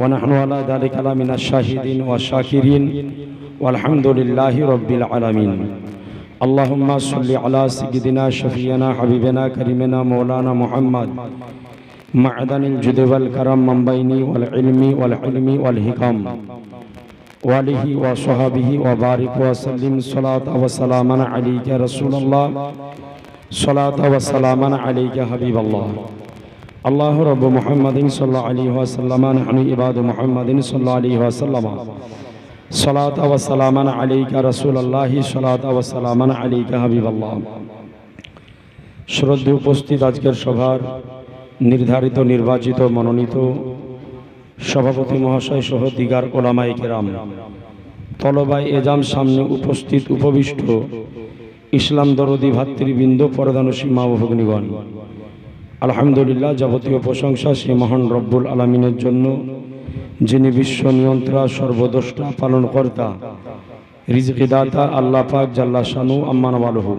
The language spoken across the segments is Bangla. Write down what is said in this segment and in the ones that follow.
ونحن على ذلك من الشاهدين والشاكرين والحمد لله رب العالمين اللهم صل على سيدنا شفيعنا حبيبنا كريمنا مولانا محمد معدن الجود والكرم منبعين والعلم والحلم والحكم وآله وصحبه وبارك وسلم صلاة وسلاما عليك رسول الله صلاة وسلاما عليك حبيب الله الله رب محمد صلى الله عليه وسلم نحن عباد محمد صلى الله عليه وسلم صلاة وسلاما عليك رسول الله صلاة وسلاما عليك حبيب الله শ্রদ্ধেয় উপস্থিত আজকের সভার নির্ধারিত নির্বাচিত মনোনীত সভাপতি মহাশয় সহ দিগার ওলামায়ে কেরাম তলবায়ে এজাম সামনে উপস্থিত উপবিষ্ট ইসলাম দরদি ভাতৃবৃন্দ পর্দানসী মা ও ভগ্নীগণ আলহামদুলিল্লাহ যাবতীয় প্রশংসা সে মহান রব্বুল আলামিনের জন্য যিনি বিশ্ব নিয়ন্ত্রা সর্বদ্রষ্টা পালনকর্তা রিজকিদাতা আল্লাহ পাক জাল্লা শানু আম্মা নাওয়ালহু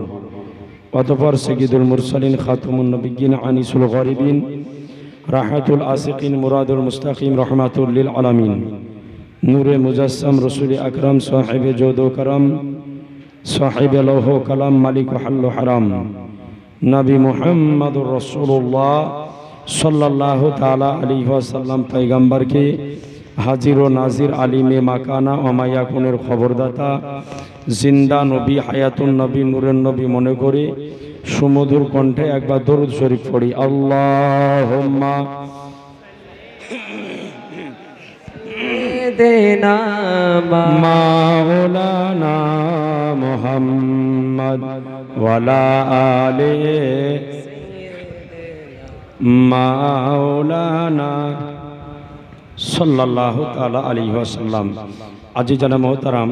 অতঃপর সাইয়্যিদুল মুরসালিন খাতামুন নবিয়্যিন আনিসুল গরিবিন রাহাতুল আসিকিন মুরাদুল মুস্তাকিম রহমাতুল লিল আলামিন নূরে মুজাসসাম রাসূল আকরাম সাহেবে জোদ ও করম সাহেবে লৌহ কালাম মালিক হাল্লু হারাম নবী মুহাম্মদুর রাসূলুল্লাহ সাল্লাল্লাহু তাআলা আলাইহি ওয়াসাল্লাম পয়গম্বরকে হাজির ও নাজির আলিমে মাকানা ও মায়াকুনের খবরদাতা জিন্দা নবী হায়াতুন নবী নূরের নবী মনে করে সুমধুর কণ্ঠে একবার দরুদ শরীফ পড়ি আল্লাহুম্মা দেনা মাওলানা মুহাম্মদ ওয়ালা আলে মাওলানা সাল্লাল্লাহু তাআলা আলাইহি ওয়াসাল্লাম। আজিজানা মুহতারাম,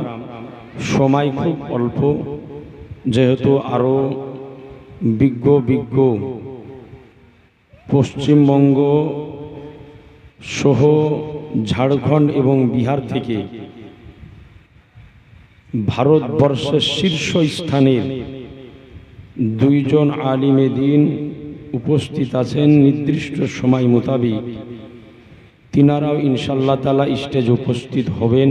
সময় খুব অল্প, যেহেতু আরো বিজ্ঞ পশ্চিমবঙ্গ সহ ঝাড়খণ্ড এবং বিহার থেকে ভারতবর্ষের শীর্ষ স্থানের দুইজন আলিমে দ্বীন উপস্থিত আছেন। নির্দিষ্ট সময় মোতাবেক তিনারাও ইনশাআল্লাহ তাআলা স্টেজে উপস্থিত হবেন।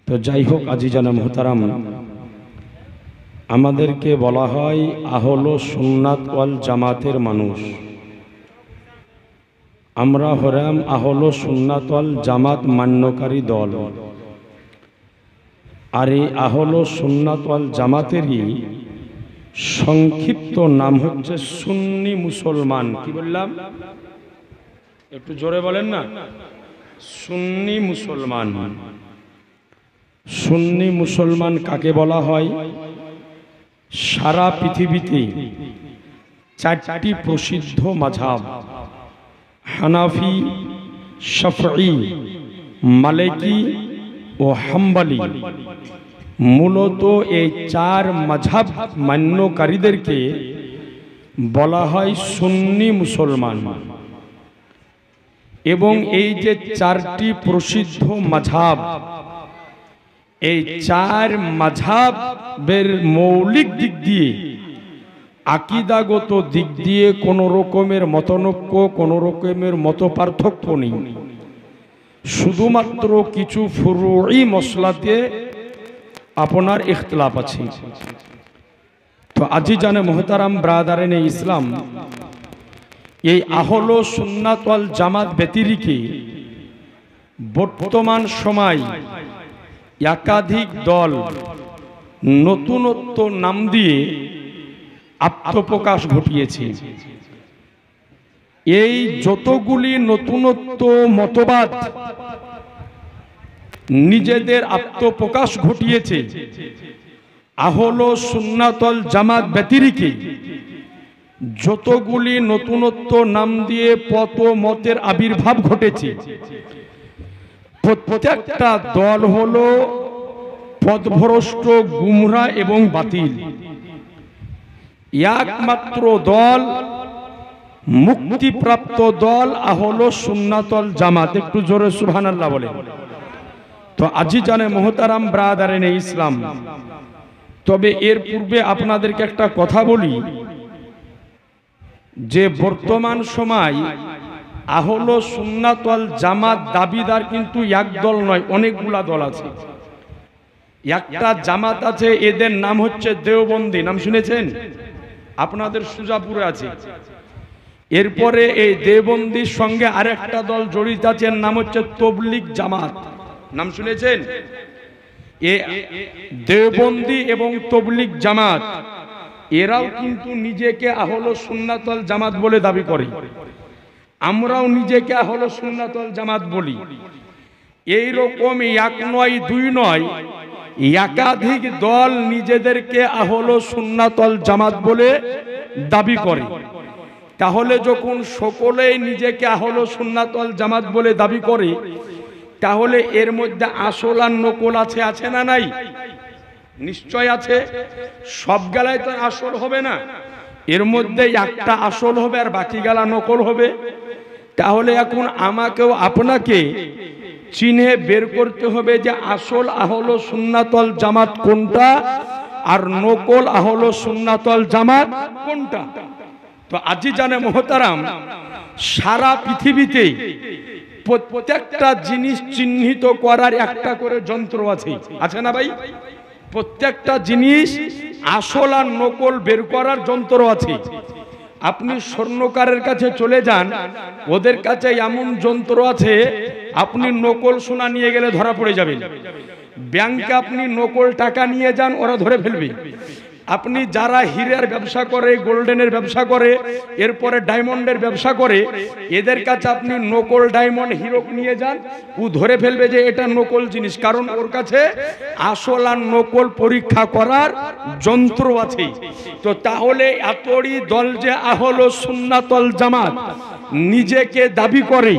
তো যাই হোক, আজিজানা মুহতারাম, আমাদেরকে বলা হয় আহলে সুন্নাত ওয়াল জামাতের মানুষ। আমরা হলাম আহলে সুন্নাত ওয়াল জামাত মান্যকারী দল। আর এই আহলে সুন্নাত ওয়াল জামাতেরই সংক্ষিপ্ত নাম হচ্ছে সুন্নি মুসলমান। কি বললাম? একটু জোরে বলেন না। সুন্নি মুসলমান। সুন্নি মুসলমান কাকে বলা হয়? সারা পৃথিবীতে চারটি প্রসিদ্ধ মাযহাব হানাফি, শাফঈ, মালিকি ও হাম্বলি, মূলত এই চার মাযহাব মান্যকারীদেরকে বলা হয় সুন্নি মুসলমান। এবং এই যে চারটি প্রসিদ্ধ মাযহাব, এই চার মাযহাবের মৌলিক দিক দিয়ে, আকীদাগত দিক দিয়ে কোনো রকমের মতনৈক্য, কোনো রকমের মত পার্থক্য নেই। শুধুমাত্র কিছু ফুরুই মসলাতে আপনার ইখতিলাফ আছে। তো আজিজানে মুহতারাম ব্রাদারানে ইসলাম, এই আহলে সুন্নাত ওয়াল জামাত ব্যতিরেকে বর্তমান সময় একাধিক দল নতুনত্ব নাম দিয়ে আত্মপ্রকাশ ঘটিয়েছে। এই যতগুলি নতুনত্ব মতবাদ নিজেদের আত্মপ্রকাশ ঘটিয়েছে, আহলে সুন্নাত ওয়াল জামাত ব্যতিরেকে যতগুলি নতুনত্ব নাম দিয়ে পথ মতের আবির্ভাব ঘটেছে, প্রত্যেকটা দল হলো পথভ্রষ্ট, গুমরা এবং বাতিল। একমাত্র দল, মুক্তিপ্রাপ্ত দল আহলে সুন্নাত ওয়াল জামাত। একটু জোরে সুবহানাল্লাহ বলে। তো আজিজানে মুহতারাম ব্রাদারানে ইসলাম, তবে এর পূর্বে আপনাদেরকে একটা কথা বলি যে বর্তমান সময় আহলে সুন্নাত ওয়াল জামাত দাবিদার কিন্তু এক দল নয়, অনেকগুলা দল আছে। একটা জামাত আছে, এদের নাম হচ্ছে দেওবন্দি, নাম শুনেছেন? আপনাদের সুজাপুরে আছে। এরপরে এই দেওবন্দির সঙ্গে আরেকটা দল জড়িত আছে, এর নাম হচ্ছে তবলিগ জামাত, নাম শুনেছেন? দেওবন্দি এবং তবলিগ জামাত এরাও কিন্তু নিজেকে আহলে সুন্নাত ওয়াল জামাত বলে দাবি করে। আমরাও নিজেকে আহলে সুন্নাত ওয়াল জামাত বলি। এই রকম এক নয়, দুই নয়, একাধিক দল নিজেদেরকে আহলে সুন্নাত ওয়াল জামাত বলে দাবি করে। তাহলে যখন সকলেই নিজেকে আহলে সুন্নাত ওয়াল জামাত বলে দাবি করে, তাহলে এর মধ্যে আসল আর নকল আছে, আছে না নাই? নিশ্চয় আছে। সব গেলায় তো আসল হবে না, এর মধ্যে একটা আসল হবে আর বাকি গেলা নকল হবে। তাহলে এখন আমাকেও আপনাকে চিনে বের করতে হবে যে আসল আহলে সুন্নাত ওয়াল জামাত কোনটা আর নকল আহলে সুন্নাত ওয়াল জামাত কোনটা। তো আজিজানে মুহতারাম, সারা পৃথিবীতে প্রত্যেকটা জিনিস চিহ্নিত করার একটা করে যন্ত্র আছে, আছে না ভাই? প্রত্যেকটা জিনিস আসল আর নকল বের করার যন্ত্র আছে। আপনি স্বর্ণকারের কাছে চলে যান, ওদের কাছে এমন যন্ত্র আছে, আপনি নকল সোনা নিয়ে গেলে ধরা পড়ে যাবেন। ব্যাংকে আপনি নকল টাকা নিয়ে যান, ওরা ধরে ফেলবে। আপনি যারা হীরার ব্যবসা করে, গোল্ডেনের ব্যবসা করে, এরপরে ডায়মন্ডের ব্যবসা করে, এদের কাছে আপনি নকল ডায়মন্ড হিরো নিয়ে যান, ও ধরে ফেলবে যে এটা নকল জিনিস, কারণ ওর কাছে আসল আর নকল পরীক্ষা করার যন্ত্র আছে। তো তাহলে এতই দল যে আহলে সুন্নাত ওয়াল জামাত নিজেকে দাবি করে,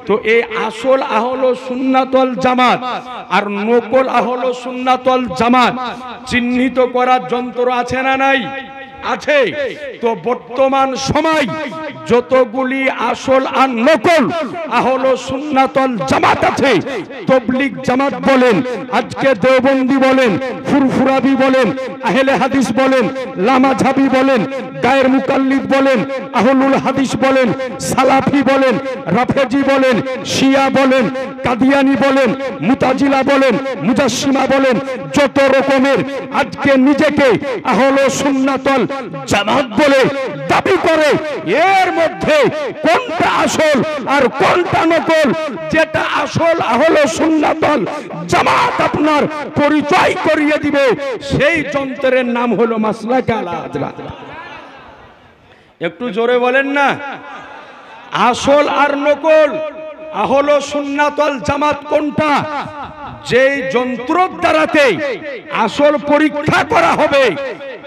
তো এই আসল আহলে সুন্নাত ওয়াল জামাত আর নকল আহলে সুন্নাত ওয়াল জামাত চিহ্নিত করার যন্ত্র আছে না নাই? আছে। তো বর্তমান সময় যতগুলি আসল আর নকল আহলে সুন্নাত ওয়াল জামাত আছে, তবলিগ জামাত বলেন, আজকে দেওবন্দি বলেন, ফুরফুরাবি বলেন, আহলে হাদিস বলেন, লামাঝাবি বলেন, গায়ের মুকাল্লিদ বলেন, আহলুল হাদিস বলেন, সালাফি বলেন, রাফেজি বলেন, শিয়া বলেন, কাদিয়ানি বলেন, মুতাজিলা বলেন, মুজাসসিমা বলেন, যত রকমের আজকে নিজেকে আহলে সুন্নাত ওয়াল জামাত বলে দাবি করে, এর মধ্যে কোনটা আসল আর কোনটা নকল? যেটা আসল আহলে সুন্নাত ওয়াল জামাত আপনার পরিচয় করিয়ে দিবে, সেই যন্ত্রের নাম হলো মাসলাক আলা হাজরাত। একটু জোরে বলেন না। আসল আর নকল আহলে সুন্নাত ওয়াল জামাত কোনটা? যেই যন্ত্রের দ্বারাতে আসল পরীক্ষা করা হবে,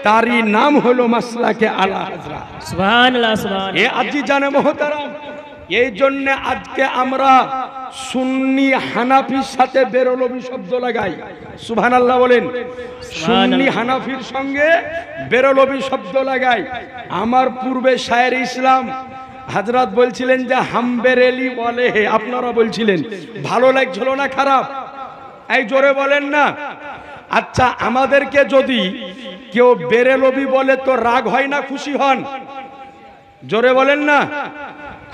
তারই নাম হলো মাসলাকে আলা হাজরাত। সুবহানাল্লাহ, সুবহানাল্লাহ। এ আজিজানে মুহতারাম, এই জন্য আজকে আমরা সুন্নি হানাফির সাথে বেরলভি শব্দ লাগাই। সুবহানাল্লাহ বলেন। সুন্নি হানাফির সঙ্গে বেরলভি শব্দ লাগাই। আমার পূর্বে শায়ের ইসলাম হযরত বলছিলেন যে হাম বেরেলি বলে হে, আপনারা বলছিলেন, ভালো লাগছিল না খারাপ? এই জোরে বলেন না। আচ্ছা, আমাদেরকে যদি কেউ বেরেলভি বলে তো রাগ হয় না, খুশি হন? জোরে বলেন না।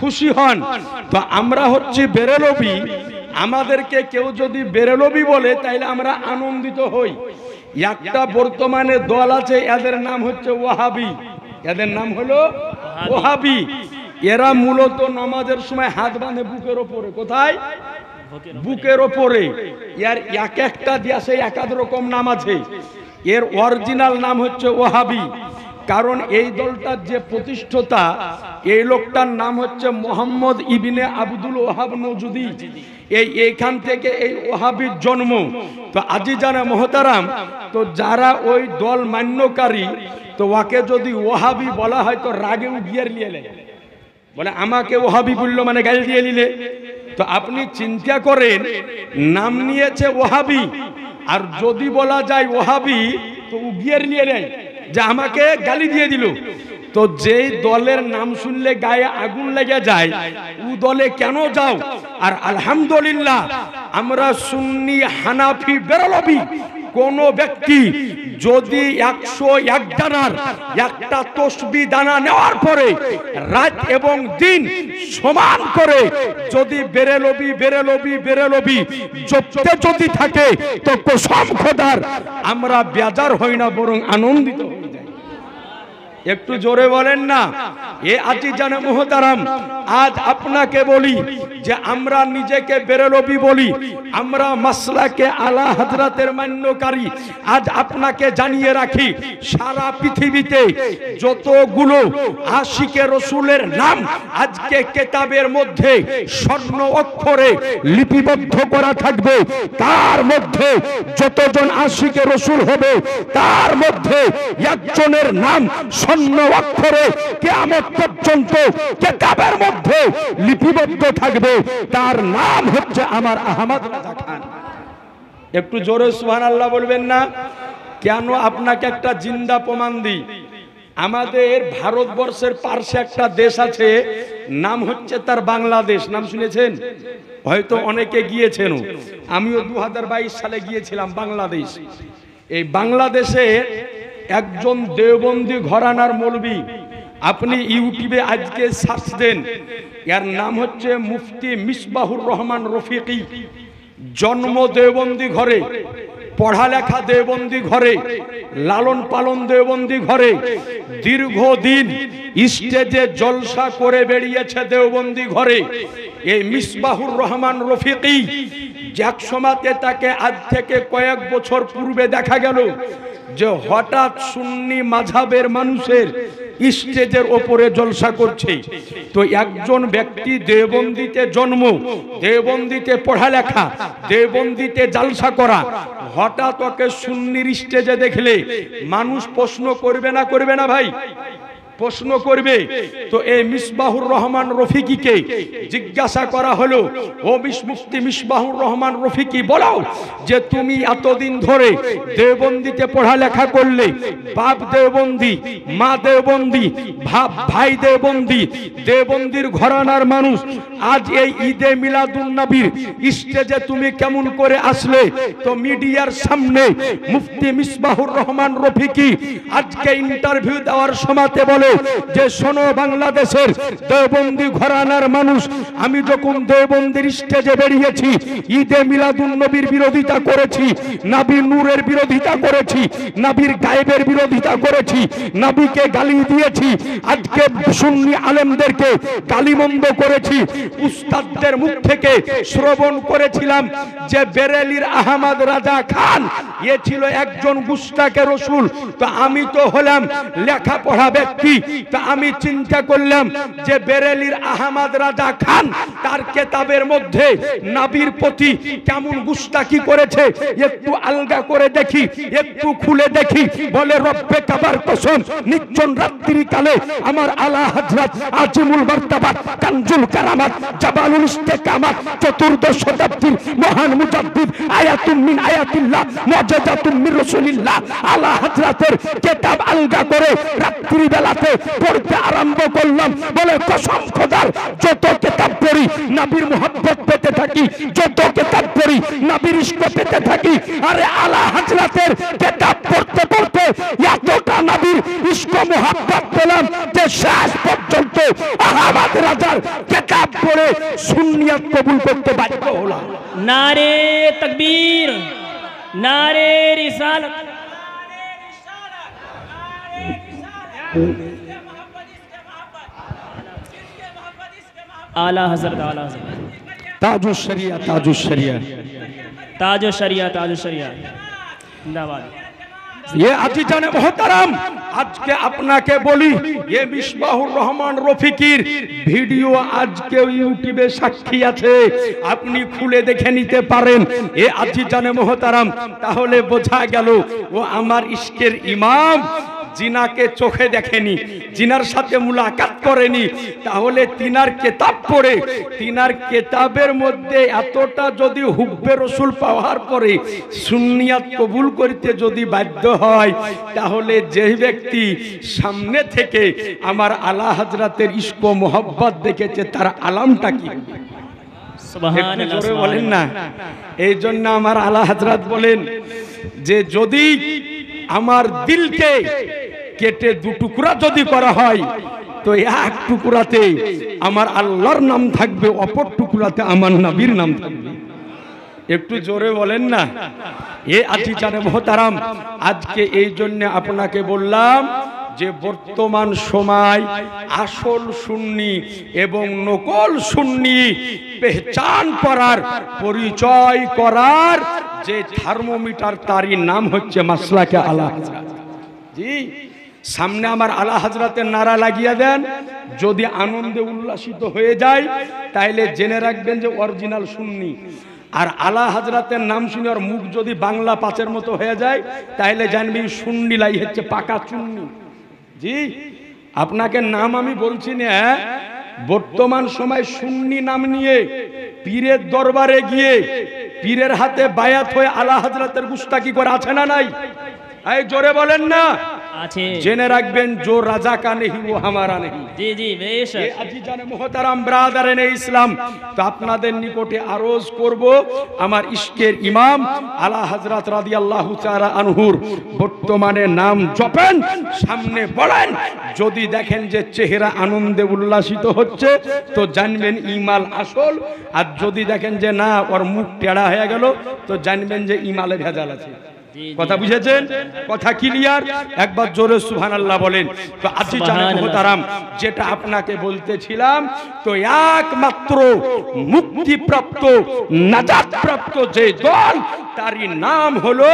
খুশি হন। তো আমরা হচ্ছে বেরেলভি, আমাদেরকে কেউ যদি বেরেলভি বলে তাইলে আমরা আনন্দিত হই। একটা বর্তমানে দল আছে, এদের নাম হচ্ছে ওয়াহাবি। এদের নাম হলো ওয়াহাবি। এরা মূলত নামাজের সময় হাত বাঁধে বুকের ওপরে। কোথায়? বুকের ওপরে। এর এক একটা দেশে এক এক রকম নাম আছে। এর অরিজিনাল নাম হচ্ছে ওয়াহাবি। কারণ এই দলটার যে প্রতিষ্ঠাতা, এই লোকটার নাম হচ্ছে মোহাম্মদ ইবনে আব্দুল ওয়াহাব নজদি। এইখান থেকে এই ওয়াহাবির জন্ম। তো আজিজানে মুহতারাম, তো যারা ওই দল মান্যকারী, তো ওকে যদি ওয়াহাবি বলা হয় তো রাগে উগিয়ে নিয়ে বলে আমাকে ওয়াহাবি বললো মানে গাল দিয়ে নিলে। তো আপনি চিন্তা করেন, নাম নিয়েছে ওয়াহাবি, আর যদি বলা যায় ওয়াহাবি তো উগিয়ে নিয়ে নেয় যে আমাকে গালি দিয়ে দিল। তো যেই দলের নাম শুনলে গায়ে আগুন লেগে যায়, ও দলে কেন যাও? আর আলহামদুলিল্লাহ আমরা সুন্নি হানাফি বেরলভি কোন ব্যক্তি যদি 101 দানার একটা তসবিহ দানা নেওয়ার পরে রাত এবং দিন সমান করে যদি বেরেলবি জপতে যদি থাকে, তো কসম খোদার আমরা বেজার হই না, বরং আনন্দিত হই। একটু জোরে বলেন না। এ আজিজানে মুহতারাম, আজ আপনাকে বলি যে আমরা নিজেকে বেরেলবি বলি, আমরা মাসলাকে আলা হযরতের মান্যকারী। আজ আপনাকে জানিয়ে রাখি, সারা পৃথিবীতে যতগুলো আশিকে রসুলের নাম আজকে কিতাবের মধ্যে স্বর্ণ অক্ষরে লিপিবদ্ধ করা থাকবে, তার মধ্যে যতজন আশিকে রসুল হবে তার মধ্যে একজনের নাম স্বর্ণ অক্ষরে কিয়ামত পর্যন্ত কিতাবের মধ্যে লিপিবদ্ধ থাকবে, তার নাম হচ্ছে আমার আহমদ রাজা খান। একটু জোরে সুবহানাল্লাহ বলবেন না? কেন আপনাকে একটা জিন্দা প্রমাণ দিই। আমাদের ভারতবর্ষের পাশে একটা দেশ আছে, নাম হচ্ছে তার বাংলাদেশ। নাম শুনেছেন? হয়তো অনেকে গিয়েছেন, আমিও 2022 সালে গিয়েছিলাম বাংলাদেশ। এই বাংলাদেশে একজন দেওবন্দি ঘরানার মৌলবি, আপনি ইউটিউবে আজকে সার্চ দেন, এর নাম হচ্ছে মুফতি মিসবাহুর রহমান রফিকি। জন্ম দেওবন্দি ঘরে, পড়ালেখা দেওবন্দি ঘরে, লালন পালন দেওবন্দি ঘরে, দীর্ঘদিন স্টেজে জলসা করে বেরিয়েছে দেওবন্দি ঘরে। এই মিসবাহুর রহমান রফিকি এক সময়তে তাকে আজ থেকে কয়েক বছর পূর্বে দেখা গেল যে হঠাৎ সুন্নি মাযহাবের মানুষের স্টেজের ওপরে জলসা করছে। তো একজন ব্যক্তি দেওবন্দিতে জন্ম, দেওবন্দিতে পড়ালেখা, দেওবন্দিতে জলসা করা, হঠাৎ ওকে সুন্নির স্টেজে দেখলে মানুষ প্রশ্ন করবে না? করবে না ভাই? প্রশ্ন করবে। তো এই মিসবাহুর রহমান রফিকিকে জিজ্ঞাসা করা হলো, ও মুফতি মিসবাহুর রহমান রফিকি, বলো যে তুমি এতদিন ধরে দেওবন্দিতে পড়ালেখা করলে, বাপ দেওবন্দি, মা দেওবন্দি, ভাই দেওবন্দি, দেওবন্দির ঘরানার মানুষ, আজ এই ঈদে মিলাদুন নবীর স্টেজে তুমি কেমন করে আসলে? তো মিডিয়ার সামনে মুফতি মিসবাহুর রহমান রফিকি আজকে ইন্টারভিউ দেওয়ার সময়তে বলে যে শোনো বাংলাদেশের দেওবন্দি ঘরানার মানুষ, আমি যখন দেওবন্দির স্টেজে বেরিয়েছি, ঈদে মিলাদুন নবীর বিরোধিতা করেছি, নবীর নূরের বিরোধিতা করেছি, নবীর গায়েবের বিরোধিতা করেছি, নবীকে গালি দিয়েছি, আজকে সুন্নি আলেমদেরকে গালিমন্দ করেছি, উস্তাদদের মুখ থেকে শ্রবণ করেছিলাম যে বেরেলির আহমদ রাজা খান এ ছিল একজন গুস্তাকে রসুল। তো আমি তো হলাম লেখাপড়া ব্যক্তি, তা আমি চিন্তা করলাম যে বেরেলির আহমদ রাজা খান তার কিতাবের মধ্যে নবীর প্রতি কেমন গুস্তাকি করেছে, একটু আলগা করে দেখি, একটু খুলে দেখি। বলে রব্বে কাবার কসম, নির্জন রাত্রি কালে আমার আলা হযরত আজিমুল মারতাবাত কানজুল কারামাত জাবালুল ইস্তেকামাত চতুর্দশ শতাব্দীর মহান মুজাদ্দিদ আয়াতুম মিন আয়াতিল্লাহ মুআজ্জাজাতুম মির রাসূলিল্লাহ আলা হযরতের কিতাব আলগা করে রাত্রি বেলাতে পড়তে আরম্ভ করলাম। বলে কসম খোদার, যত কিতাব পড়ি নবীর মুহাব্বত পেতে থাকি, যত কিতাব পড়ি নবীর ইশক পেতে থাকি। আরে আলা হযরতের কিতাব পড়তে পড়তে এতটা নবীর ইশক মুহাব্বত পেলাম যে শেষ পর্যন্ত আহমদ রাজার কিতাব পড়ে সুন্নিয়ত কবুল করতে বাধ্য হলাম। নারে তাকবীর, নারে রিসালাত। आला हज़रत, आला हज़रत, ताजुश शरिया, ताजुश शरिया, ताजो शरिया, ताजो शरिया जिंदाबाद। ये আজিজানে মোহতারাম, আজকে আপনাকে বলি, ये মিসবাহুর রহমান রফিকির ভিডিও আজকে ইউটিউবে সাক্ষী আছে, আপনি খুলে দেখে নিতে পারেন। এ আজিজানে মোহতারাম, তাহলে বোঝা গেল ও আমার ইশকের ইমাম জিনাকে চোখে দেখেনি, জিনার সাথে মুলাকাত করেনি, তাহলে তিনার কিতাব পড়ে, তিনার কিতাবের মধ্যে এতটা যদি হুব্বে রসুল পাওয়ার পরে সুন্নিয়াত কবুল করতে যদি বাধ্য হয়, তাহলে যে ব্যক্তি সামনে থেকে আমার আলা হযরতের ইশক ও মোহাব্বত দেখেছে তার আলামটা কি? সুবহানাল্লাহ, বলেন না। এই জন্য আমার আলা হযরত বলেন যে যদি আমার দিলকে কেটে দু টুকরা যদি করা হয় তো এক টুকরাতে আমার আল্লাহর নাম থাকবে, অপর টুকরাতে আমার নবীর নাম থাকবে। একটু জোরে বলেন না। এ আজিজানে মোহতারাম, আজকে এই জন্য আপনাকে বললাম যে বর্তমান সময় আসল সুন্নি এবং নকল সুন্নি পেহচান করার, পরিচয় করার যে থার্মোমিটার, তারই নাম হচ্ছে মাসলাকে আলা হযরত। জি, সামনে আমার আলা হযরতের নারা লাগিয়ে দেন, যদি আনন্দে উল্লাসিত হয়ে যায় তাইলে জেনে রাখবেন যে অরিজিনাল সুন্নি। আর আলা হযরতের নাম শুনে আর মুখ যদি বাংলা পাঁচের মতো হয়ে যায় তাহলে জানবেন সুন্নি লাই হচ্ছে পাকা চুন্নি। জি, আপনাকে নাম আমি বলছি না, বর্তমান সময় সুন্নি নাম নিয়ে পীরের দরবারে গিয়ে পীরের হাতে বায়াত হয়ে আলা হযরতের গুস্তাকি করে আছে না নাই? এই জোরে বলেন না। আছে। জেনে রাখবেন জো রাজা কা নেহি ও হামারা নেহি। জি জি বেশক। এই আজিজানে মুহতারাম ব্রাদারানে ইসলাম, তো আপনাদের নিকটে আরজ করব আমার ইশকের ইমাম আলা হযরত রাদিয়াল্লাহু তাআলা আনহুর বর্তমানে নাম জপেন, সামনে বলেন, যদি দেখেন যে চেহারা আনন্দে উল্লাসিত হচ্ছে তো জানবেন ইমাল আসল, আর যদি দেখেন যে না ওর মুখ টেড়া হয়ে গেল তো জানবেন যে ইমালে ভেজাল আছে। কথা বুঝেছেন? কথা ক্লিয়ার? একবার জোরে সুবহানাল্লাহ বলেন। তো আজিজানে মুহতারাম, যেটা আপনাকে বলতেছিলাম, তো একমাত্র মুক্তিপ্রাপ্ত, নাজাতপ্রাপ্ত যে দল, তারই নাম হলো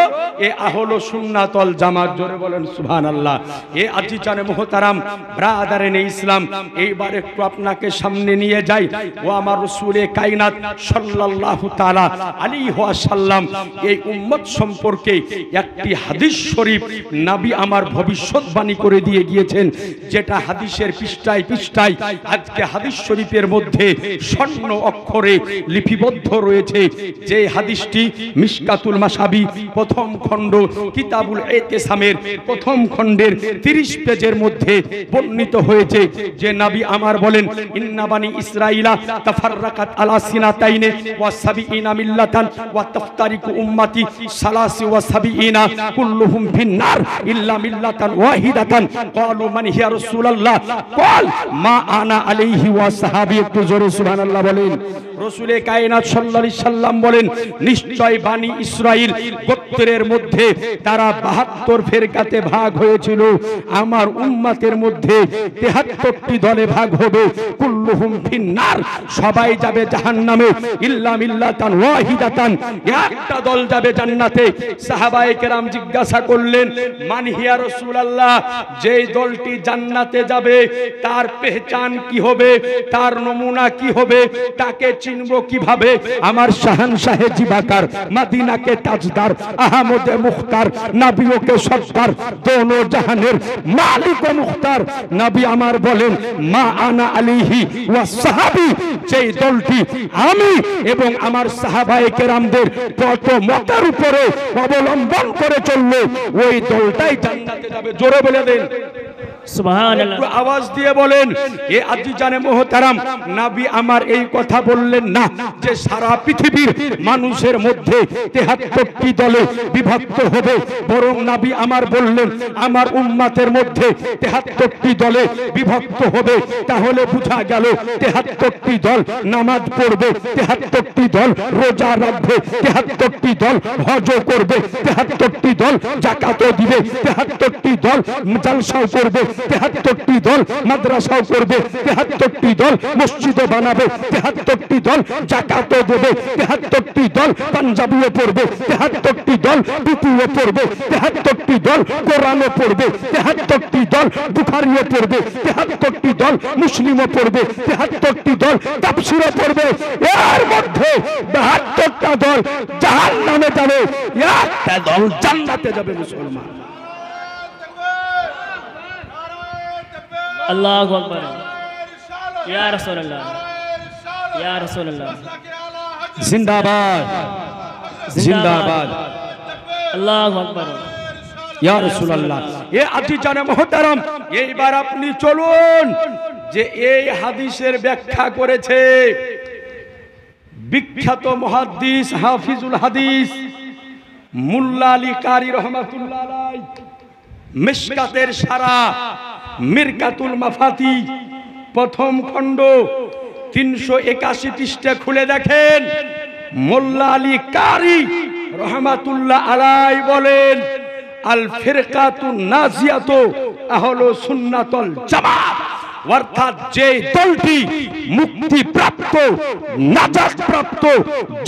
এ আহলে সুন্নাত ওয়াল জামাত। জোরে বলেন সুবহানাল্লাহ। এ আজিজানে মুহতারাম ব্রাদারানে ইসলাম, এইবার একটু আপনাকে সামনে নিয়ে যাই। ও আমার রাসূলে কায়নাত সাল্লাল্লাহু তাআলা আলাইহি ওয়াসাল্লাম এই উম্মত সম্পর্কে একটি হাদিস শরীফ নবী আমার ভবিষ্যৎবাণী করে দিয়ে গিয়েছেন, যেটা হাদিসের পৃষ্ঠায় পৃষ্ঠায় আজকে হাদিস শরীফের মধ্যে স্বর্ণ অক্ষরে লিপিবদ্ধ রয়েছে। যে হাদিসটি মিশকাতুল মাসাবি প্রথম খণ্ড কিতাবুল ইতিসামের প্রথম খণ্ডের 30 পেজের মধ্যে বর্ণিত হয়েছে, যে নবী আমার বলেন, ইন্না বানি ইসরাঈলা তাফাররাকাত আলা সিনাতাইনি ওয়া সাবিঈনা মিল্লাতান ওয়া তাফতারিকু উম্মতি সালাসি ওয়া সাবিঈনা কুল্লুহুম ফিন্নার ইল্লা মিল্লাতান ওয়াহিদাতান। ক্বালু মান হিয়া রাসূলুল্লাহ? ক্বাল মা আনা আলাইহি ওয়া সাহাবী। একটু জোরে সুবহানাল্লাহ বলেন। রাসূলে কায়নাত সাল্লাল্লাহু আলাইহি সাল্লাম বলেন, নিশ্চয় বানি ইসরাইল গোত্রের মধ্যে তারা 72 ফেরকাতে ভাগ হয়েছিল, আমার উম্মতের মধ্যে 73টি দলে ভাগ হবে। কুল্লুহুম ফিন্নার, সবাই যাবে জাহান্নামে, ইল্লা মিল্লাতান ওয়াহিদাতান, একটা দল যাবে জান্নাতে। সাহাবায়ে কেরাম জিজ্ঞাসা করলেন, মান হিয়া রাসূলুল্লাহ? যেই দলটি জান্নাতে যাবে তার পেহচান কি হবে, তার নমুনা কি হবে, তাকে চিনবো কিভাবে? আমার শাহানশাহে জিবাকার, মদিনা के ताजदार, अहमद मुख्तार, नबियों के सरदार, दोनों जहानेर मालिक व मुख्तार नबी आमार बोलेन, मा आना आलिही ওয়া সাহাবী, যেই দলটি আমি এবং আমার সাহাবায়ে কেরামদের পথ মতের উপরে অবলম্বন করে চললো, ওই দলটাই জান্নাতে যাবে। জোরে বলে দেন সুবহানাল্লাহ। একটু আওয়াজ দিয়ে বলেন। এ আজিজানে মুহতারাম, নবী আমার এই কথা বললেন না যে সারা পৃথিবীর মানুষের মধ্যে 73টি দলে বিভক্ত হবে, বরং নবী আমার বললেন আমার উম্মতের মধ্যে 73টি দলে বিভক্ত হবে। তাহলে বোঝা গেল 73টি দল নামাজ পড়বে, 73টি দল রোজা রাখবে, 73টি দল হজ করবে, 73টি দল যাকাত দিবে, 73টি দল জালসাও করবে, 73টি দল মাদ্রাসাও করবে, 73টি দল মসজিদ বানাবে, 73টি দল যাকাত দেবে, 73টি দল পাঞ্জাবিও পড়বে, 73টি দল টুপিও পড়বে, 73টি দল কোরআনও পড়বে, 73টি দল বুখারীও পড়বে, 73টি দল মুসলিমও পড়বে, 73টি দল তাফসীরও পড়বে। এর মধ্যে 72টা দল জাহান্নামে যাবে, একটা দল জান্নাতে যাবে। মুসলমান अल्लाहु अकबर, या रसूल अल्लाह, या रसूल अल्लाह, जिंदाबाद जिंदाबाद, अल्लाहु अकबर, या रसूल अल्लाह। ये আজিজানে মুহতারাম, এইবার আপনি চলুন যে এই হাদিসের ব্যাখ্যা করেছে বিখ্যাত মুহাদ্দিস হাফিজুল হাদিস মুল্লা আলী কারি রহমাতুল্লাহ আলাইহি মিশকাতের সারা মিরকাতুল মাফাতি প্রথম খণ্ড 381 পৃষ্ঠা খুলে দেখেন, মোল্লা আলী কারি রহমাতুল্লাহ আলাইহি বলেন, আল ফিরকাতুন নাজিয়াতু আহলু সুন্নাতুল জামাত, অর্থাৎ যে দলটি মুক্তি প্রাপ্ত নাজাত প্রাপ্ত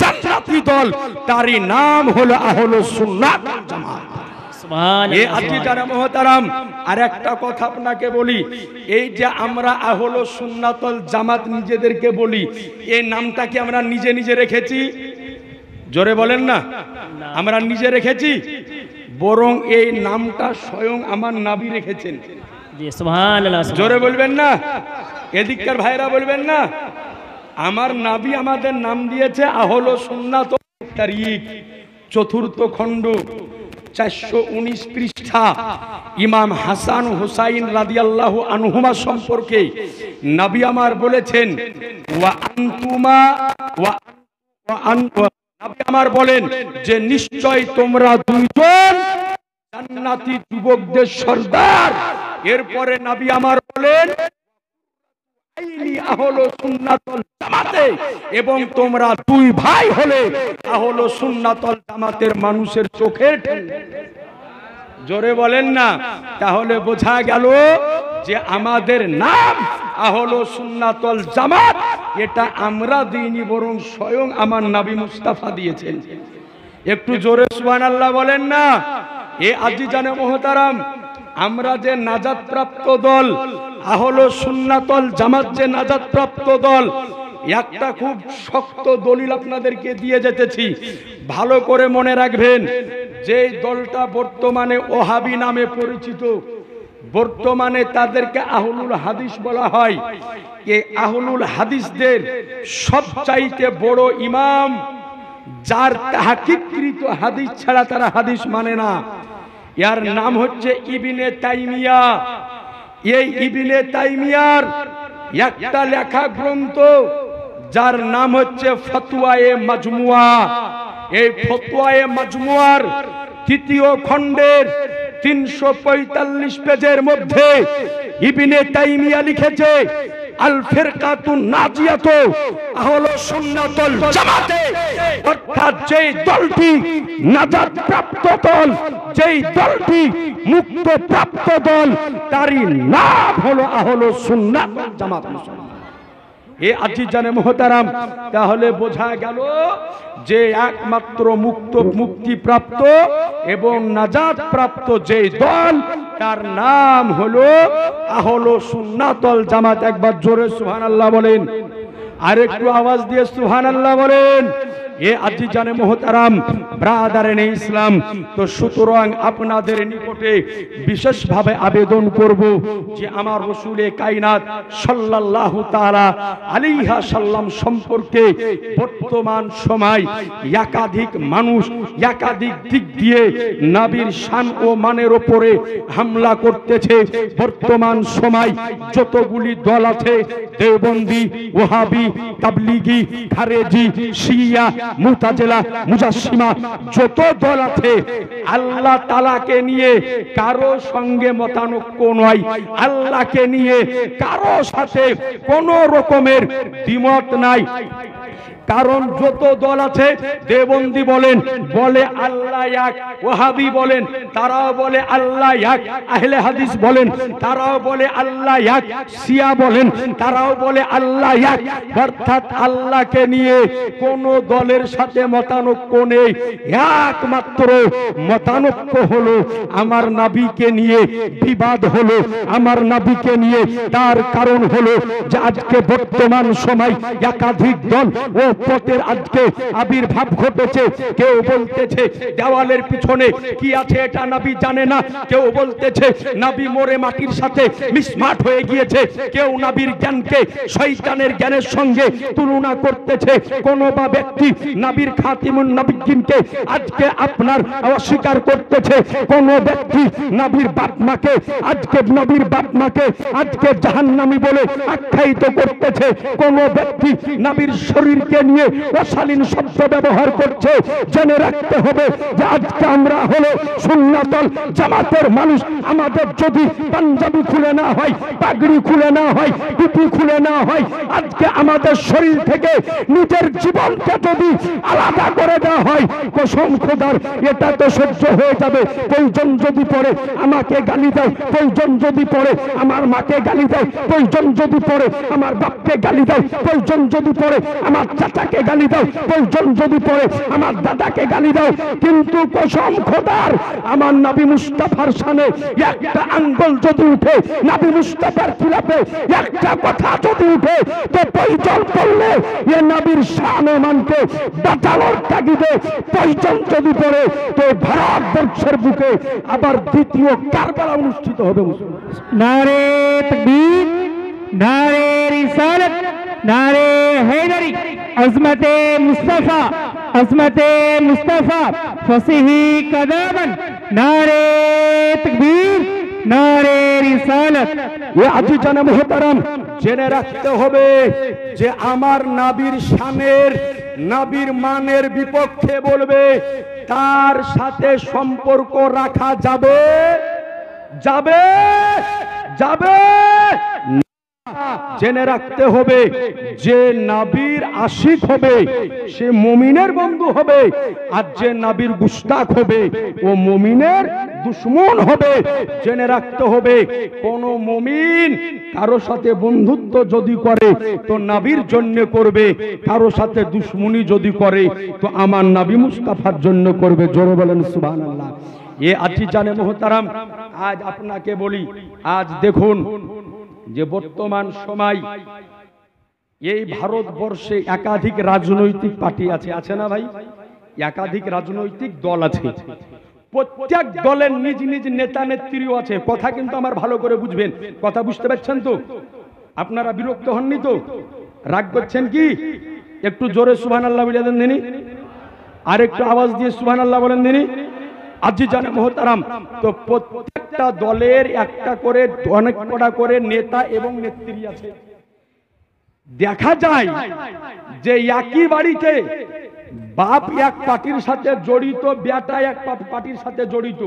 জান্নাতি দল তারই নাম হলো আহলু সুন্নাত ওয়াল জামাত। সুবহানাল্লাহ। আর একটা কথা আপনাকে বলি, এই যে আমরা আহলু সুন্নাতুল জামাত নিজেদেরকে বলি, এই নামটা কি আমরা নিজে নিজে রেখেছি? জোরে বলেন না, আমরা নিজে রেখেছি? বরং এই নামটা স্বয়ং আমার নবী রেখেছেন। জি সুবহানাল্লাহ। জোরে বলবেন না, এদিককার ভাইরা বলবেন না, আমার নবী আমাদের নাম দিয়েছে আহলু সুন্নাত ওয়াত তারিক, চতুর্থ খণ্ড 419 পৃষ্ঠা। ইমাম হাসান হুসাইন রাদিয়াল্লাহু আনহুমা সম্পর্কে নবী আমার বলেছেন, ওয়া আনতুমা নবী আমার বলেন যে নিশ্চয় তোমরা দুইজন জান্নাতি যুবকদের সর্দার। এরপরে নবী আমার বলেন আহলু সুন্নাতুল জামাতে, এবং তোমরা দুই ভাই হলে আহলু সুন্নাতুল জামাতের মানুষের চোখের ঠান্ডা। জোরে বলেন না। তাহলে বোঝা গেল যে আমাদের নাম আহলু সুন্নাতুল জামাত এটা আমরা দিইনি, বরং স্বয়ং আমার নবী মুস্তাফা দিয়েছেন। একটু জোরে সুবহানাল্লাহ বলেন না। এ আজিজানে মুহতারাম, আমরা যে নাজাত প্রাপ্ত দল আহলু সুন্নাতুল জামাত, যে নাজাত প্রাপ্ত দল, একটা খুব শক্ত দলিল আপনাদেরকে দিয়ে যেতেছি, ভালো করে মনে রাখবেন। যে দলটা বর্তমানে ওহাবি নামে পরিচিত, বর্তমানে তাদেরকে আহলুল হাদিস বলা হয়। এই আহলুল হাদিসদের সবচাইতে বড় ইমাম, যার তাহকিককৃত হাদিস ছাড়া তারা হাদিস মানে না, এর নাম হচ্ছে ইবনে তাইমিয়া। এই ইবনে তাইমিয়ার একটা লেখা গ্রন্থ যার নাম হচ্ছে ফতোয়ায়ে মাজমুয়া। এই ফতোয়ায়ে মাজমুয়ার তৃতীয় খণ্ডের 345 পেজের মধ্যে ইবনে তাইমিয়া লিখেছে, আল ফিরকাতুন নাজিয়াতু আহলু সুন্নাতুল জামাতে, অর্থাৎ যেই দলটি নাজাত প্রাপ্ত দল, যেই দলটি মুক্ত প্রাপ্ত দল, তারই নাম হলো আহলু সুন্নাত ওয়াল জামাত। এ আজিজানে মুহতারাম, তাহলে বোঝা গেল যে একমাত্র মুক্তিপ্রাপ্ত এবং নাজাত প্রাপ্ত যেই দল, তার নাম হলো আহলু সুন্নাত ওয়াল জামাত। একবার জোরে সুবহানাল্লাহ বলেন, আর একটু আওয়াজ দিয়ে সুবহানাল্লাহ বলেন। এ আজিজানে মুহতারাম, ব্রাদারানে ইসলাম, তো সুতরাং আপনাদের নিকটে বিশেষভাবে আবেদন করব যে আমার রাসূলে কায়নাত সাল্লাল্লাহু তাআলা আলাইহি সাল্লাম সম্পর্কে বর্তমান সময় একাধিক মানুষ একাধিক দিক দিয়ে নবীর শান ও মানের উপরে হামলা করতেছে। বর্তমান সময় যতগুলি দল আছে, দেওবন্দি, ওহাবি, তাবলিগি, খারেজি, শিয়া, মুতাজিলা, মুজাসসিমা, যত দল আছে, আল্লাহ তাআলাকে নিয়ে কারো সঙ্গে মতানৈক্য নয়, আল্লাহকে নিয়ে কারো সাথে কোনো রকমের দ্বিমত নাই। কারণ যত দল আছে, দেওবন্দি বলেন বলে আল্লাহ এক, ওহাবি বলেন তারাও বলে আল্লাহ এক, আহলে হাদিস বলেন তারাও বলে আল্লাহ এক, শিয়া বলেন তারাও বলে আল্লাহ এক। অর্থাৎ আল্লাহকে নিয়ে কোন দলের সাথে মতানৈক্য নেই। একমাত্র মতানৈক্য হলো আমার নবীকে নিয়ে বিবাদ হলো, আমার নবীকে নিয়ে। তার কারণ হলো যে আজকে বর্তমান সময় একাধিক দল ও পথের আজকে আবির্ভাব ঘটেছে। কেউ বলতেছে দেওয়ালের পিছনে কি আছে এটা নবী জানে না, কেউ বলতেছে নবী মরে মাটির সাথে মিসমাট হয়ে গিয়েছে, কেউ নবীর জ্ঞানকে শয়তানের জ্ঞানের সঙ্গে তুলনা করতেছে। কোন বা ব্যক্তি নবীর খাতিমুন নবিয়্যিনকে আজকে আপনার অস্বীকার করতেছে, কোন ব্যক্তি নবীর বাপ মাকে আজকে নবীর বাপ মাকে আজকে জাহান্নামী বলে আখ্যায়িত করতেছে, কোন ব্যক্তি নবীর শরীরকে নিয়ে অশালীন শব্দ ব্যবহার করছে। জেনে রাখতে হবে যে আজকে আমরা হলো সুন্নাতুল জামাতের মানুষ। আমাদের যদি পাঞ্জাবি খুলে না হয়, পাগড়ি খুলে না হয়, টুপি খুলে না হয়, আজকে আমাদের শরীর থেকে নিজের জীবনকে যদি আলাদা করে দেওয়া হয়, কসম খোদার এটা তো সহ্য হয়ে যাবে। প্রয়োজন যদি পড়ে আমাকে গালি দাও, প্রয়োজন যদি পড়ে আমার মাকে গালি দাও, প্রয়োজন যদি পড়ে আমার বাপকে গালি দাও, প্রয়োজন যদি পড়ে আমার চাচাকে গালি দাও, প্রয়োজন যদি পড়ে আমার দাদাকে গালি দাও, কিন্তু কসম খোদার আমার নবী মুস্তাফার শানে একটা আঙ্গুল যদি উঠে, নবী মুস্তাফার খিলাফে একটা কথা যদি উঠে, তো প্রয়োজন পড়লে এ নবীর শানে মানকে বাঁচানোর তাগিদে প্রয়োজন যদি পড়ে তো ভারতবর্ষের বুকে আবার দ্বিতীয় কারবালা অনুষ্ঠিত হবে। नारे तकबीर, नारे रिसालत, नारे हैदरी, अज़मते मुस्तफ़ा, अज़मते मुस्तफ़ा, फसीही कदामन, नारे तकबीर, नारे रिसालत। ये আজিজানে মুহতারাম, জেনে রাখতে হবে যে আমার নবীর শানের, নবীর মানের বিপক্ষে বলবে, তার সাথে সম্পর্ক রাখা যাবে যাবে যাবে। জেনে রাখতে হবে যে নবীর আশিক হবে সে মুমিনের বন্ধু হবে, আর যে নবীর গুস্তাখ হবে ও মুমিনের দুশমন হবে। জেনে রাখতে হবে কোন মুমিন কারো সাথে বন্ধুত্ব যদি করে তো নবীর জন্য করবে, কারো সাথে দুশমনি যদি করে তো আমার নবী মুস্তাফার জন্য করবে। জোরে বলেন সুবহানাল্লাহ। এ আজিজানে মুহতারাম, আজ আপনাকে বলি, আজ দেখুন যে বর্তমান সময় এই ভারতবর্ষে একাধিক রাজনৈতিক পার্টি আছে, আছে না ভাই? একাধিক রাজনৈতিক দল আছে, প্রত্যেক দলের নিজ নিজ নেতা নেত্রীও আছে। কথা কিন্তু আমার ভালো করে বুঝবেন, কথা বুঝতে পারছেন তো? আপনারা বিরক্ত হননি তো? রাগ করছেন কি? একটু জোরে সুবহানাল্লাহ বলে দেন দিনি, আর একটু আওয়াজ দিয়ে সুবহানাল্লাহ বলেন দিনি। আজিজানে মুহতারাম, তো প্রত্যেকটা দলের একটা করে অনেক কটা করে নেতা এবং নেত্রী আছে। দেখা যায় যে একই বাড়িতে বাপ এক পার্টির সাথে জড়িত, বেটা এক পার্টির সাথে জড়িত।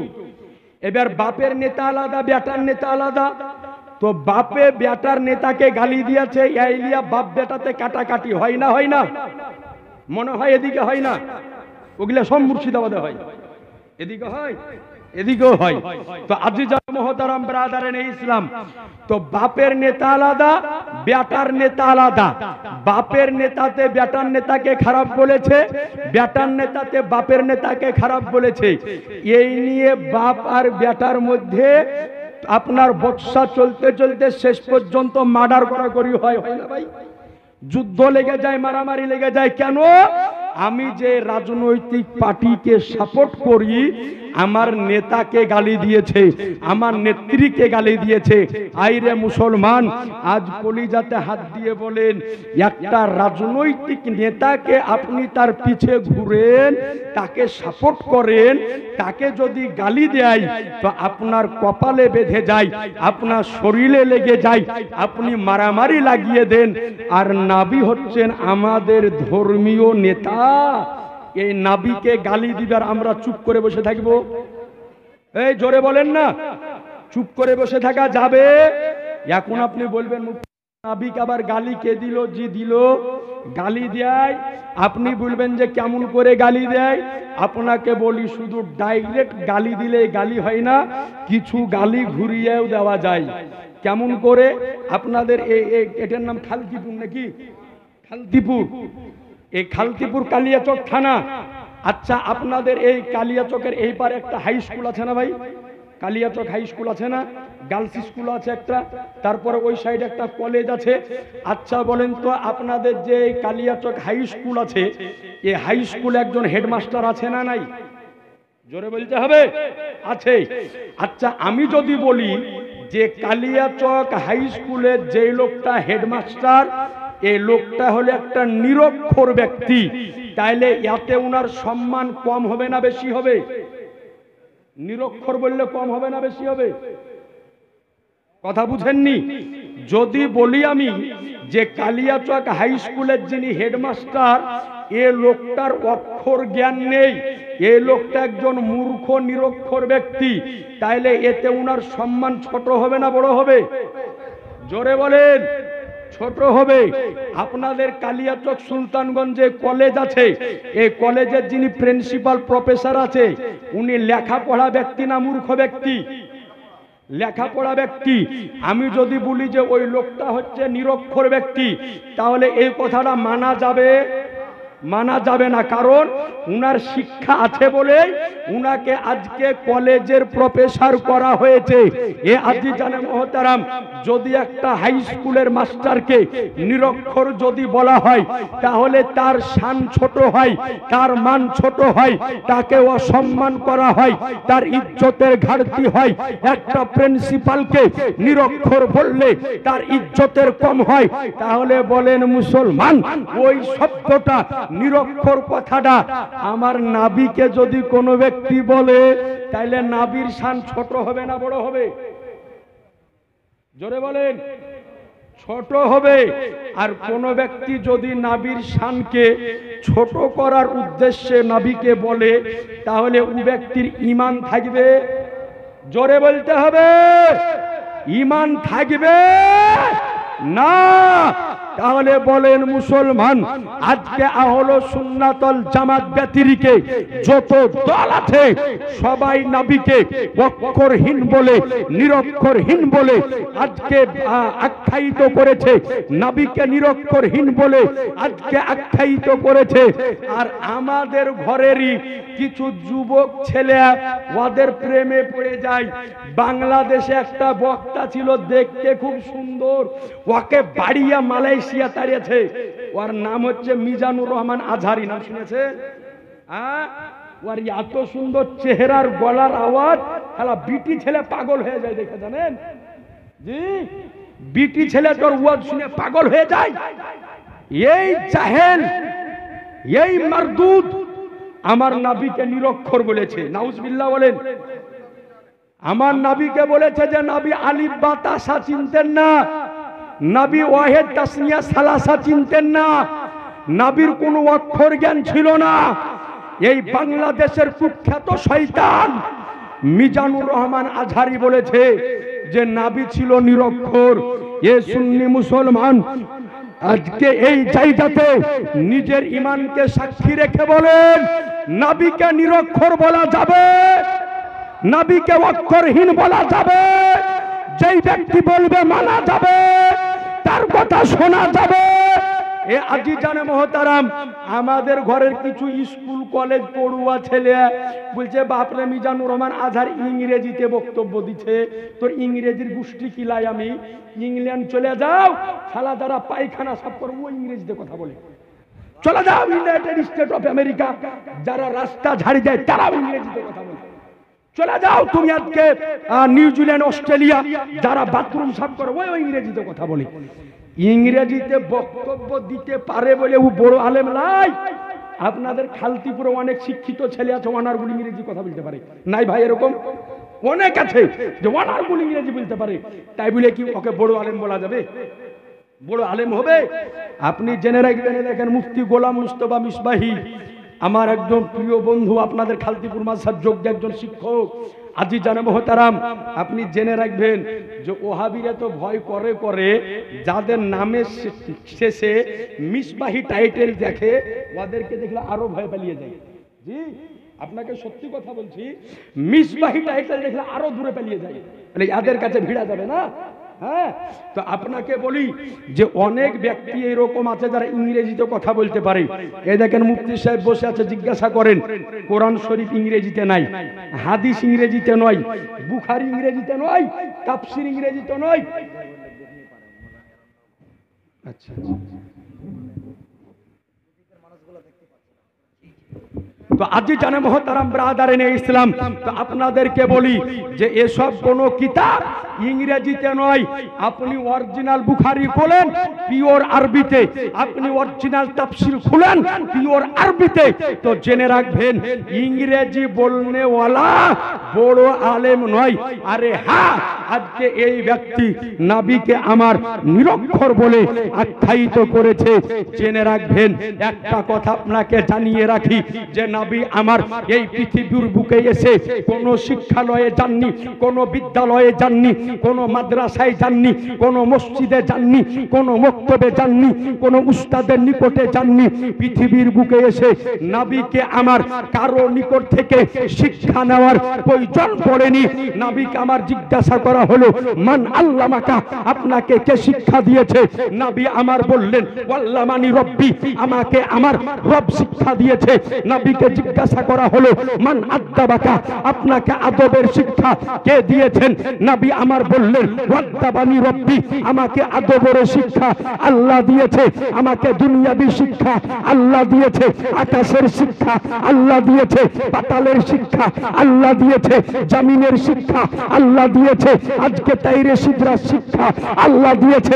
এবার বাপের নেতা আলাদা, বেটার নেতা আলাদা। তো বাপে বেটার নেতাকে গালি দিয়েছে, এইলিয়া বাপ বেটাতে কাটাকাটি হয় না? হয় না? মনে হয় এদিকে হয় না? ওগুলা সব মুর্শিদাবাদে হয়, এদিকে হয়, এদিকেও হয়। তো আজিজানে মুহতারাম ব্রাদারেন ইসলাম, তো বাপের নেতা আলাদা, বেটার নেতা আলাদা। বাপের নেতাতে বেটার নেতাকে খারাপ বলেছে, বেটার নেতাতে বাপের নেতাকে খারাপ বলেছে। এই নিয়ে বাপ আর বেটার মধ্যে আপনার বচসা চলতে চলতে শেষ পর্যন্ত মার্ডার করাকরি হয়, হয় না ভাই? যুদ্ধ লেগে যায়, মারামারি লেগে যায়। কেন? আমি যে রাজনৈতিক পার্টিকে সাপোর্ট করি, আমার নেতাকে গালি দিয়েছে, আমার নেত্রীকে গালি দিয়েছে। আইরে মুসলমান, আজ কলিজাতে হাত দিয়ে বলেন, একটা রাজনৈতিক নেতাকে আপনি তার পিছে ঘুরেন, তাকে সাপোর্ট করেন, তাকে যদি গালি দেয় তো আপনার কপালে বেঁধে যায়, আপনার শরীরে লেগে যায়, আপনি মারামারি লাগিয়ে দেন। আর নবী হচ্ছেন আমাদের ধর্মীয় নেতা, এই নবীকে গালি দিবার আমরা চুপ করে বসে থাকবো? এই জোরে বলেন না, চুপ করে বসে থাকা যাবে? এখন আপনি বলবেন নবীকে আবার গালি কে দিল? জি দিল, গালি দেয়। আপনি বলবেন যে কেমন করে গালি দেয়? আপনাকে বলি, শুধু ডাইরেক্ট গালি দিলে গালি হয় না, কিছু গালি ঘুরিয়েও দেওয়া যায়। কেমন করে? আপনাদের এটার নাম খালতিপুর নাকি? খালতিপুর, এই খালতিপুর কালিয়াচক থানা। আচ্ছা, আপনাদের এই কালিয়াচকের এই পারে একটা হাই স্কুল আছে না ভাই? কালিয়াচক হাই স্কুল আছে না? গার্লস স্কুল আছে একটা, তারপরে ওই সাইডে একটা কলেজ আছে। আচ্ছা বলেন তো, আপনাদের যে কালিয়াচক হাই স্কুল আছে, এই হাই স্কুলে একজন হেডমাস্টার আছে না নাই? জোরে বলতে হবে, আছে। আচ্ছা, আমি যদি বলি যে কালিয়াচক হাই স্কুলের যে লোকটা হেডমাস্টার, এই লোকটা হলো একটা নিরক্ষর ব্যক্তি, তাইলে এতে উনার সম্মান কম হবে না বেশি হবে? নিরক্ষর বললে কম হবে না বেশি হবে? কথা বুঝেননি? যদি বলি আমি যে কালিয়াচক হাই স্কুলের যিনি হেডমাস্টার, এ লোকটার অক্ষর জ্ঞান নেই, এ লোকটা একজন মূর্খ নিরক্ষর ব্যক্তি, তাইলে এতে উনার সম্মান ছোট হবে না বড় হবে? জোরে বলেন, ছোট হবে। আপনাদের কালিয়াচক সুলতানগঞ্জে কলেজ আছে, এই কলেজের যিনি প্রিন্সিপাল প্রফেসর আছে, উনি লেখাপড়া ব্যক্তি না মূর্খ ব্যক্তি? লেখাপড়া ব্যক্তি। আমি যদি বলি যে ওই লোকটা হচ্ছে নিরক্ষর ব্যক্তি, তাহলে এই কথাটা মানা যাবে? মানা যাবে না। কারণ উনার শিক্ষা আছে বলে উনাকে আজকে কলেজের প্রফেসর করা হয়েছে। এ আজি জানে মহতারাম, যদি একটা হাই স্কুলের মাস্টারকে নিরক্ষর যদি বলা হয়, তাহলে তার শান ছোট হয়, তার মান ছোট হয়, তাকে অসম্মান করা হয়, তার ইজ্জতের ঘাটতি হয়। একটা প্রিন্সিপালকে নিরক্ষর বললে তার ইজ্জতের কম হয়। তাহলে বলেন মুসলমান, ওই শব্দটা নিরক্ষর কথাটা আমার নাবিকে যদি কোনো ব্যক্তি বলে, তাইলে নাবির শান ছোট হবে না বড় হবে? জোরে বলেন, ছোট হবে। আর কোন ব্যক্তি যদি নাবির শানকে ছোট করার উদ্দেশ্যে নাবিকে বলে, তাহলে ওই ব্যক্তির ঈমান থাকবে? জোরে বলতে হবে, ঈমান থাকবে না। তাহলে বলেন মুসলমান, আজকে আহলে সুন্নাতুল জামাত ব্যতিরিকে যত দল আছে, সবাই নবীকে অক্ষরহীন বলে, নিরক্ষরহীন বলে আজকে আখ্যায়িত করেছে, নবীকে নিরক্ষরহীন বলে আজকে আখ্যায়িত করেছে। আর আমাদের ঘরেরই কিছু যুবক ছেলে ওদের প্রেমে পড়ে যায়। বাংলাদেশে একটা বক্তা ছিল, দেখতে খুব সুন্দর, ওকে বাড়িয়া মালয়েশিয়া তাড়িয়েছে। ওর নাম হচ্ছে মিজানুর রহমান আজহারি, নাম শুনেছে? ওর এত সুন্দর চেহারার, গলার আওয়াজ, শালা বিটি ছেলে পাগল হয়ে যায় দেখে, জানেন জি? বিটি ছেলে তোর ওয়াজ শুনে পাগল হয়ে যায়। এই জাহেল, এই মারদুদ আমার নবীকে নিরক্ষর বলেছে। নাউজুবিল্লাহ বলেন। আমার নবীকে বলেছে যে নবী আলিফ বা তাসা চিনতেন না, নবী ওয়াহেদ তাসনিয়া সালাসা চিনতেন না, নবীর কোনো অক্ষর জ্ঞান ছিল না। এই বাংলাদেশের কুখ্যাত শয়তান মিজানুর রহমান আজহারি বলেছে যে নবী ছিল নিরক্ষর। এ সুন্নি মুসলমান আজকে এই জায়গাতে নিজের ঈমানকে সাক্ষী রেখে বলেন, নবীকে নিরক্ষর বলা যাবে? নবীকে অক্ষরহীন বলা যাবে? যেই ব্যক্তি বলবে মানা যাবে, তার কথা শোনা যাবে। এ আজি জানে মহতারাম, আমাদের ঘরের কিছু স্কুল কলেজ পড়ুয়া ছেলে বলছে, বাপরে মিজানুর রহমান আজহার ইংরেজিতে বক্তব্য দিচ্ছে, তোর ইংরেজির গোষ্ঠী কিলাই, আমি ইংল্যান্ড চলে যাও, শালা যারা পায়খানা সাফ করবো ইংরেজিতে কথা বলে। চলে যাও ইউনাইটেড স্টেট অফ আমেরিকা, যারা রাস্তা ঝাড়ি দেয় তারাও ইংরেজিতে কথা বলে। চলে যাও তুমি আজকে নিউজিল্যান্ড, অস্ট্রেলিয়া, যারা বাথরুম সাফ করে ওই ইংরেজিতে কথা বলে। ইংরেজিতে বক্তব্য দিতে পারে বলে ও বড় আলেম নাই। আপনাদের খালতিপুরে অনেক শিক্ষিত ছেলে আছে, অনারগুলো ইংরেজি কথা বলতে পারে, নাই ভাই? এরকম অনেক আছে যে অনারগুলো ইংরেজি বলতে পারে, তাই বলে কি ওকে বড় আলেম বলা যাবে? বড় আলেম হবে? আপনি জেনে রাখবেন, দেখেন মুফতি গোলাম মুস্তফা মিসবাহি আমার একজন প্রিয় বন্ধু, আপনাদের খালতিপুর মাদ্রাসার যোগ্য একজন শিক্ষক। আজি জানে মহতারাম, আপনি জেনে রাখবেন যে ওহাবিরা তো ভয় করে করে যাদের নামের শেষে মিসবাহি টাইটেল দেখে, ওদেরকে দেখলে আরো ভয় পালিয়ে যায়। জি, আপনাকে সত্যি কথা বলছি, মিসবাহি টাইটেল দেখলে আরো দূরে পালিয়ে যায়, মানে এদের কাছে ভিড়া যাবে না। হ্যাঁ, তো আপনাকে বলি যে অনেক ব্যক্তি এরকম আছে যারা ইংরেজিতে কথা বলতে পারে। এই দেখেন মুফতি সাহেব বসে আছে, জিজ্ঞাসা করেন, কোরআন শরীফ ইংরেজিতে নাই, হাদিস ইংরেজিতে নয়, বুখারী ইংরেজিতে নয়, তাফসীর ইংরেজিতে নয়। আচ্ছা, তো আজি জানে মহতারাম ব্রাদারেন ইসলাম, তো আপনাদেরকে বলি যে এসব কোন কিতাব ইংরেজিতে নয়। আপনি অরিজিনাল বুখারী খুলেন পিওর আরবিতে, আপনি অরিজিনাল তাফসীর খুলেন পিওর আরবিতে, তো জেনে রাখবেন ইংরেজি বলনেওয়ালা বড় আলেম নয়। আরে হ্যাঁ, আজকে এই ব্যক্তি নবীকে আমার নিরক্ষর বলে আখ্যায়িত করেছে। জেনে রাখবেন একটা কথা আপনাকে জানিয়ে রাখি যে নবী আমার এই পৃথিবীর বুকে এসে কোনো শিক্ষালয়ে যাননি, কোনো বিদ্যালয়ে যাননি, কোনো মাদ্রাসায় যাননি, কোনো মসজিদে যাননি, কোনো মক্তবে যাননি, কোনো উস্তাদের নিকটে যাননি। পৃথিবীর বুকে এসে নবীকে আমার কারো নিকট থেকে শিক্ষা নেওয়ার প্রয়োজন পড়েনি। নবীকে আমার জিজ্ঞাসা করা হলো মান আল্লামাকা, আপনাকে কে শিক্ষা দিয়েছে? নবী আমার বললেন ওয়াল্লামানি রব্বি, আমাকে আমার রব শিক্ষা দিয়েছে। নবীকে জিজ্ঞাসা করা হলো মান আদ্দাবাকা, আপনাকে আদবের শিক্ষা কে দিয়েছেন? নবী আমার বললেন ওয়াদ্দাবানি রব্বি, আমাকে আদবের শিক্ষা আল্লাহ দিয়েছে। আমাকে দুনিয়াবি শিক্ষা আল্লাহ দিয়েছে, আকাশের শিক্ষা আল্লাহ দিয়েছে, পাতালের শিক্ষা আল্লাহ দিয়েছে, জমিনের শিক্ষা আল্লাহ দিয়েছে, আজকে তাইরে সিদরার শিক্ষা আল্লাহ দিয়েছে।